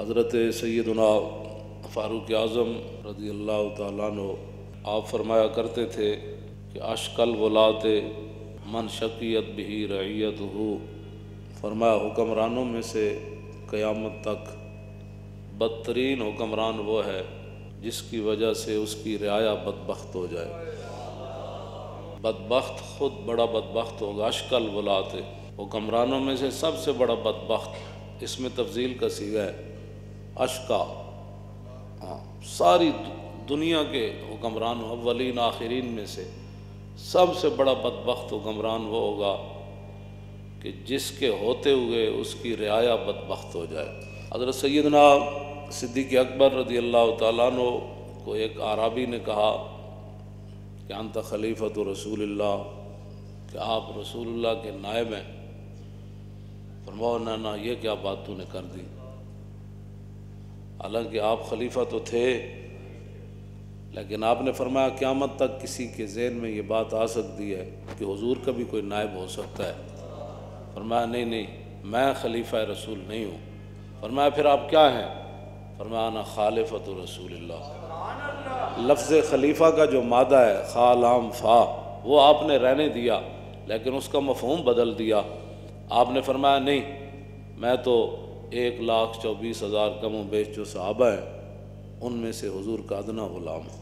حضرت سیدنا فاروق اعظم رضی اللہ تعالیٰ عنہ آپ فرمایا کرتے تھے کہ اشکل ولات من شقیت بہی رعیت ہو، فرمایا حکمرانوں میں سے قیامت تک بدترین حکمران وہ ہے جس کی وجہ سے اس کی رعایا بدبخت ہو جائے۔ بدبخت خود بڑا بدبخت ہوگا۔ اشکل ولات حکمرانوں میں سے سب سے بڑا بدبخت، اس میں تفضیل کا صیغہ ہے اشکا۔ ساری دنیا کے حکمران اولین آخرین میں سے سب سے بڑا بدبخت حکمران وہ ہوگا کہ جس کے ہوتے ہوئے اس کی رعایا بدبخت ہو جائے۔ حضرت سیدنا صدیق اکبر رضی اللہ تعالیٰ عنہ کو ایک اعرابی نے کہا کہ انت خلیفۃ رسول اللہ، کہ آپ رسول اللہ کے نائب ہیں۔ فرمایا نہ یہ کیا بات تو نے کر دی، حالانکہ آپ خلیفہ تو تھے، لیکن آپ نے فرمایا قیامت تک کسی کے ذہن میں یہ بات آ سکتی ہے کہ حضور کا بھی کوئی نائب ہو سکتا ہے۔ فرمایا نہیں میں خلیفہ رسول نہیں ہوں۔ فرمایا پھر آپ کیا ہیں؟ فرمایا انا خالفۃ رسول اللہ۔ لفظ خلیفہ کا جو مادہ ہے خا لام فا، وہ آپ نے رہنے دیا لیکن اس کا مفہوم بدل دیا۔ آپ نے فرمایا نہیں، میں تو 1,24,000 کم و بیش جو صحابہ ہیں ان میں سے حضور کا ادنا غلام ہوں۔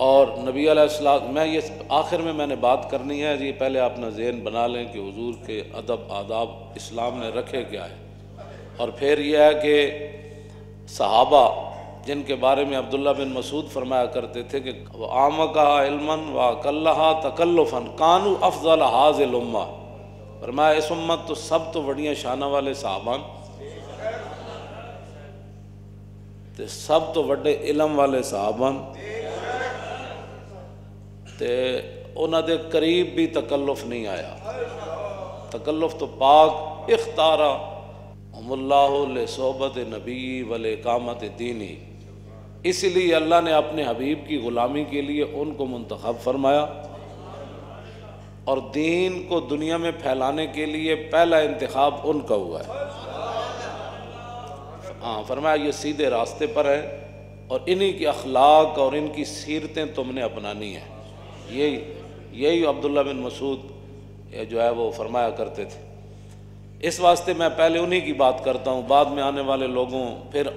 اور نبی علیہ السلام، میں یہ آخر میں نے بات کرنی ہے، یہ پہلے اپنا ذہن بنا لیں کہ حضور کے ادب آداب اسلام نے رکھے کیا ہے، اور پھر یہ ہے کہ صحابہ جن کے بارے میں عبداللہ بن مسعود فرمایا کرتے تھے کہ وَعَامَقَهَا عِلْمًا وَأَقَلَّهَا تَكَلُّفًا كَانُوا أَفْضَلَ هَذِهِ الْأُمَّةِ۔ فرمایا اس امت تو سب تو بڑیاں شانہ والے صحابہ، تے سب تو بڑے علم والے صحابہ، تے انہاں دے قریب بھی تکلف نہیں آیا۔ تکلف تو پاک اختارا ہم اللہ لصحبت نبی ولاقامت دینی، اس لیے اللہ نے اپنے حبیب کی غلامی کے لیے ان کو منتخب فرمایا، اور دین کو دنیا میں پھیلانے کے لیے پہلا انتخاب ان کا ہوا ہے۔ فرمایا یہ سیدھے راستے پر ہے اور انہی کی اخلاق اور ان کی سیرتیں تم نے اپنانی ہیں۔ یہی عبداللہ بن مسعود جو ہے وہ فرمایا کرتے تھے۔ اس واسطے میں پہلے انہی کی بات کرتا ہوں، بعد میں آنے والے لوگوں، پھر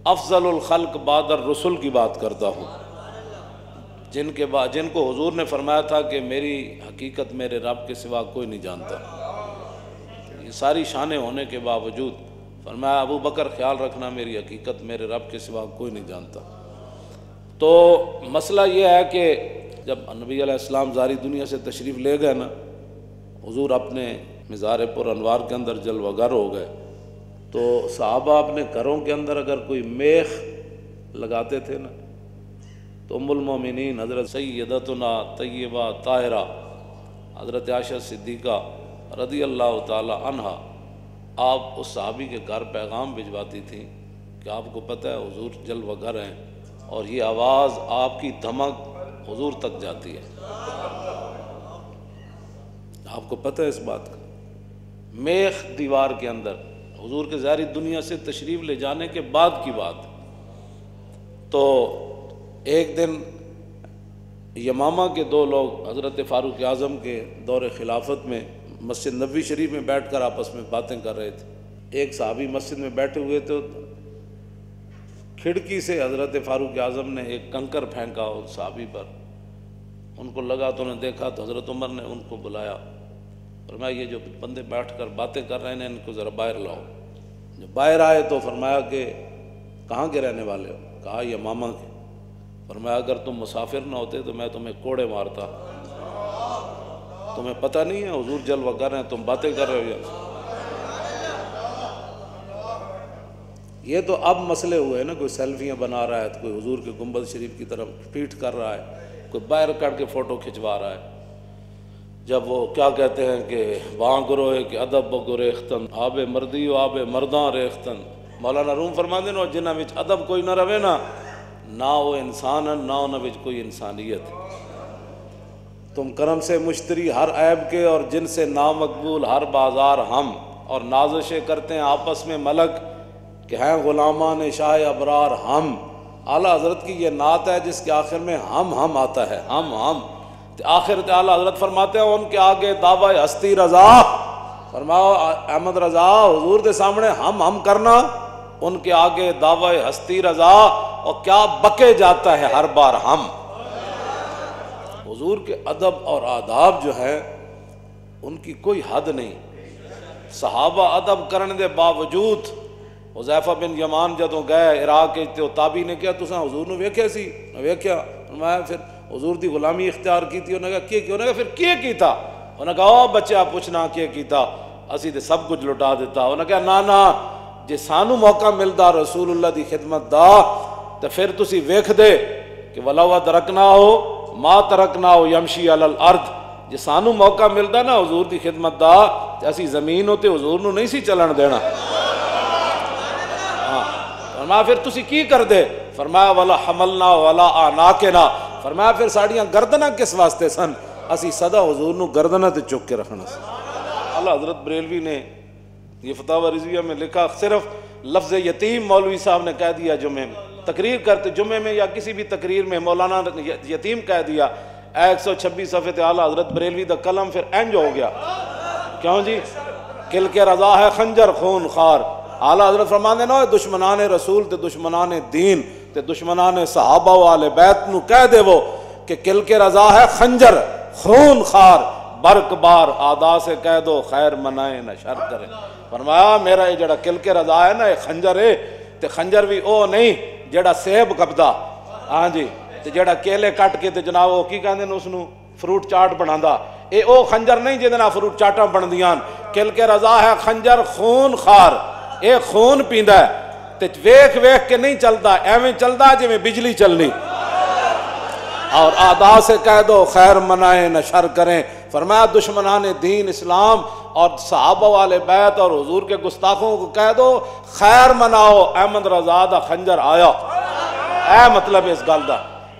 افضل الخلق بعد الرسل کی بات کرتا ہوں، جن کو حضور نے فرمایا تھا کہ میری حقیقت میرے رب کے سوا کوئی نہیں جانتا۔ یہ ساری شانیں ہونے کے باوجود فرمایا ابو بکر خیال رکھنا میری حقیقت میرے رب کے سوا کوئی نہیں جانتا۔ تو مسئلہ یہ ہے کہ جب نبی علیہ السلام زاری دنیا سے تشریف لے گئے نا، حضور اپنے مزار پر انوار کے اندر جلوہ گر ہو گئے، تو صحابہ اپنے گھروں کے اندر اگر کوئی میخ لگاتے تھے نا، تو ام المومنین حضرت سیدتنا طیبہ طاہرہ حضرت عائشہ صدیقہ رضی اللہ تعالی عنہا، آپ اس صحابی کے گھر پیغام بھجواتی تھیں کہ آپ کو پتہ ہے حضور جلوہ گر ہیں، اور یہ آواز آپ کی دھمک حضور تک جاتی ہے۔ آپ کو پتہ ہے اس بات کا؟ میخ دیوار کے اندر، حضور کے ظاہری دنیا سے تشریف لے جانے کے بعد کی بات۔ تو ایک دن یمامہ کے دو لوگ حضرت فاروق اعظم کے دور خلافت میں مسجد نبوی شریف میں بیٹھ کر آپس میں باتیں کر رہے تھے۔ ایک صحابی مسجد میں بیٹھے ہوئے تو کھڑکی سے حضرت فاروق اعظم نے ایک کنکر پھینکا اس صحابی پر، ان کو لگا تو انہوں نے دیکھا تو حضرت عمر نے ان کو بلایا، فرمایا یہ جو بندے بیٹھ کر باتیں کر رہے ہیں ان کو ذرا باہر لاؤ۔ جو باہر آئے تو فرمایا کہ کہاں کے رہنے والے ہو؟ کہا یمامہ کے۔ فرمایا اگر تم مسافر نہ ہوتے تو میں تمہیں کوڑے مارتا، تمہیں پتہ نہیں ہے حضور جلوہ گر ہیں، تم باتیں کر رہے ہو۔ یہ تو اب مسئلے ہوئے نا، کوئی سیلفیاں بنا رہا ہے، کوئی حضور کے گنبد شریف کی طرف پیٹ کر رہا ہے، کوئی باہر کر کے فوٹو کھنچوا رہا ہے۔ جب وہ کیا کہتے ہیں کہ وہاں گروہ کہ ادب گریختن آب مردی و آب مرداں ریختن، مولانا روم فرما دے نا جنہاں وچ ادب کوئی نہ رہے نہ وہ انسان ہے نہ انہاں وچ کوئی انسانیت۔ تم کرم سے مشتری ہر عیب کے اور جن سے نامقبول ہر بازار ہم، اور نازشیں کرتے ہیں آپس میں ملک کہ ہیں غلامان شاہ ابرار ہم. اعلیٰ حضرت کی یہ نعت ہے جس کے آخر میں ہم آتا ہے. ہم آخر اعلیٰ حضرت فرماتے ہیں ان کے آگے دعوی ہستی رضا. فرماؤ احمد رضا حضور کے سامنے ہم کرنا، ان کے آگے دعوی ہستی رضا. اور کیا بکے جاتا ہے ہر بار ہم. حضور کے ادب اور آداب جو ہے ان کی کوئی حد نہیں. صحابہ ادب کرنے دے باوجود حذیفہ بن یمان جدوں گئے عراق تے تابعی نے کہا تساں حضور نو ویکھیا سی؟ ویکھیا. میں پھر حضور دی غلامی اختیار کی. انہوں نے کہا انہوں نے کہا پھر کی کیتا؟ انہوں نے کہا او بچہ پوچھنا کی کیتا؟ اسی تے سب کچھ لٹا دیتا. انہوں نے کہا نا جے سانو موقع ملدا رسول اللہ دی خدمت دا تے پھر تسی ویکھ دے کہ ولو ترکنا ہو ما ترکنا ہو یمشی علی الارض. جے سانو موقع ملدا نا حضور دی خدمت دا تے اسی زمین تے حضور نو نہیں سی چلن دینا. فرمایا پھر تسی کی کر دے؟ فرمایا ولا حملنا ولا آناکنا. فرمایا پھر ساڑیاں گردناں کس واسطے سن؟ اسی صدا حضور نو گردناں تے چک کے رکھنا سی. اللہ حضرت بریلوی نے یہ فتاوی رضویہ میں لکھا صرف لفظ یتیم مولوی صاحب نے کہہ دیا جمعے میں تقریر کرتے، جمعے میں یا کسی بھی تقریر میں مولانا یتیم کہہ دیا 126 صفحے تے اعلیٰ حضرت بریلوی دا قلم پھر انج ہو گیا. کیوں جی؟ کل کے رضا ہے خنجر خون خار. اعلیٰ حضرت فرماندے نا دشمنان رسول تے دشمنان دین تے دشمنان صحابہ و آل بیت نو کہہ دے وہ کہ کل کے رضا ہے خنجر خون خار، برق بار آدا سے کہہ دو خیر منائے نہ شر کرے. فرمایا میرا یہ جڑا کل کے رضا ہے نا یہ خنجر ہے تے خنجر بھی او نہیں جڑا سیب کپدا. ہاں جی تے جڑا کیلے کٹ کے تے جناب وہ کی کہندے نے اس نو فروٹ چاٹ بنادا. اے او خنجر نہیں جے نال فروٹ چاٹاں بندیاں. کل کے رضا ہے خنجر خون خار. اے خون پیندا ہے تے ویکھ ویکھ کے نہیں چلدا، ایویں چلدا جویں بجلی چلنی. اور آدا سے کہہ دو خیر منائے نہ شر کریں. فرمایا دشمنان دین اسلام اور صحابہ والے بیت اور حضور کے گستاخوں کو کہہ دو خیر مناؤ، احمد رضا دا خنجر آیا. اے مطلب اس گل دا.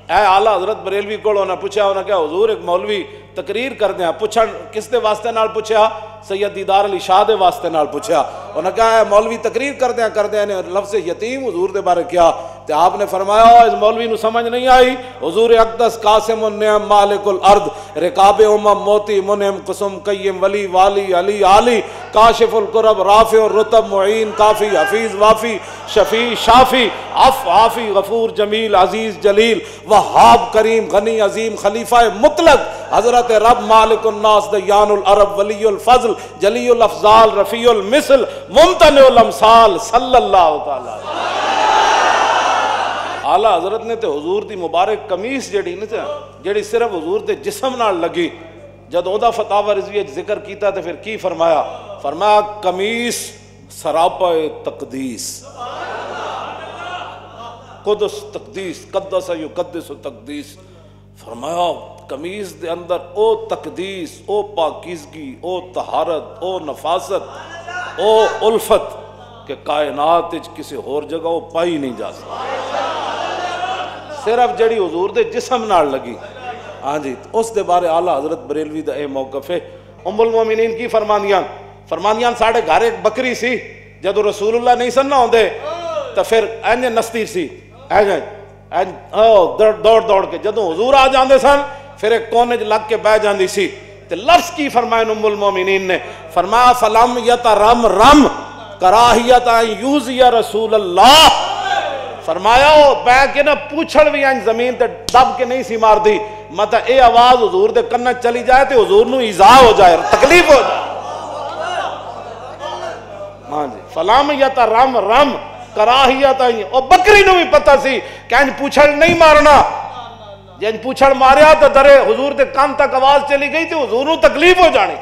اے اعلیٰ حضرت بریلوی کو انہوں نے پوچھا، انہوں نے کہا حضور ایک مولوی تقریر کر دیا. پوچھا کس دے واسطے نال پوچھا؟ سید دیدار علی شاہ دے واسطے نال پوچھا. انہوں نے کہا اے مولوی تقریر کر دیا نے لفظ یتیم حضور دے بارے کیا تے آپ نے فرمایا اس مولوی نو سمجھ نہیں آئی. حضور اقدس قاسم النعم مالک الارض رکاب امم موتی منعم قسم قیم ولی والی علی عالی کاشف القرب رافع الرتب معین کافی حفیظ وافی شفیع شافی عف عافی غفور جمیل عزیز جلیل وہاب کریم غنی عظیم خلیفہ مطلق حضرت رب مالک الناس دیان العرب ولی الفضل جلی الافضال رفیع المثل ممتنع الامثال صلی اللہ تعالی. اعلیٰ حضرت نے تے حضور دی مبارک قمیص جڑی نا جڑی صرف حضور دے جسم نال لگی جد اودا فتاوی رضویہ ذکر کیتا تے پھر کی فرمایا؟ فرمایا قمیص سراپا تقدیس قدس تقدیس قدس یقدس تقدیس. فرمایا قمیص دے اندر او تقدیس او پاکیزگی او طہارت او نفاست او الفت کہ کائنات کسی اور جگہ وہ پائی نہیں جا سکتی، صرف جڑی حضور دے جسم نال لگی. ہاں جی اس دے بارے اعلیٰ حضرت بریلوی دا اے موقف ہے. ام المومنین کی فرماندیاں ساڑھے گھر ایک بکری سی جدو رسول اللہ نہیں سننا ہوندے تو پھر اینجے نستی سی دوڑ دوڑ کے جدو حضور آ جاندے سن پھر ایک کونے لگ کے بہ جاندی سی. تے لفظ کی فرمائے ام المومنین نے؟ فرمایا فلم یترم رم کراہیت یوزی رسول اللہ. فرمایا وہ بہ کے نہ پوچھڑ بھی آئیں زمین تے دب کے نہیں سی مار دی مطلب اے آواز حضور دے کنہ چلی جائے تے حضور نو ایذا ہو جائے تکلیف ہو جائے. ہاں جی فلم یترم رم کراہیت او بکری نو بھی پتہ سی کہ انج پوچھڑ نہیں مارنا، جن پوچھڑ ماریا تو درے حضور دے کان تک آواز چلی گئی تے حضور نو تکلیف ہو جانی.